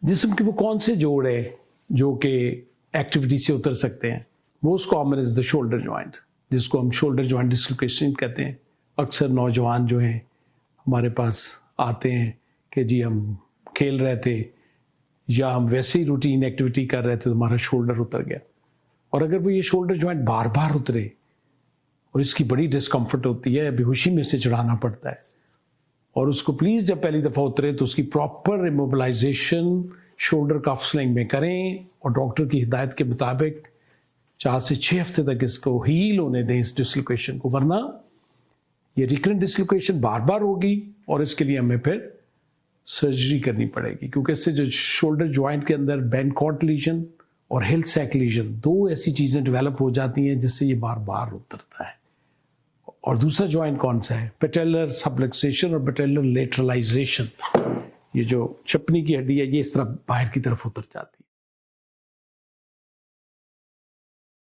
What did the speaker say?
जिस्म के वो कौन से जोड़ है जो कि एक्टिविटी से उतर सकते हैं? Most common is the shoulder joint, जिसको हम शोल्डर जॉइंट डिसलोकेशन कहते हैं। अक्सर नौजवान जो हैं हमारे पास आते हैं कि जी हम खेल रहे थे या हम वैसे ही रूटीन एक्टिविटी कर रहे थे तो हमारा शोल्डर उतर गया। और अगर वो ये शोल्डर जॉइंट बार बार उतरे और इसकी बड़ी डिस्कम्फर्ट होती है, बेहोशी में से चढ़ाना पड़ता है, और उसको प्लीज़ जब पहली दफ़ा उतरे तो उसकी प्रॉपर इमोबिलाइजेशन शोल्डर कफ स्लिंग में करें और डॉक्टर की हिदायत के मुताबिक 4 से 6 हफ्ते तक इसको हील होने दें इस डिसलोकेशन को, वरना ये रिकरेंट डिसलोकेशन बार बार होगी और इसके लिए हमें फिर सर्जरी करनी पड़ेगी, क्योंकि इससे जो शोल्डर जॉइंट के अंदर बेनकॉट लीजन और हिल सैक लीजन, 2 ऐसी चीज़ें डेवलप हो जाती हैं जिससे ये बार बार उतरता है। और दूसरा जॉइंट कौन सा है? पेटेलर सबलक्सेशन और पेटेलर लेटरलाइजेशन। ये जो चपनी की हड्डी है ये इस तरफ बाहर की तरफ उतर जाती है।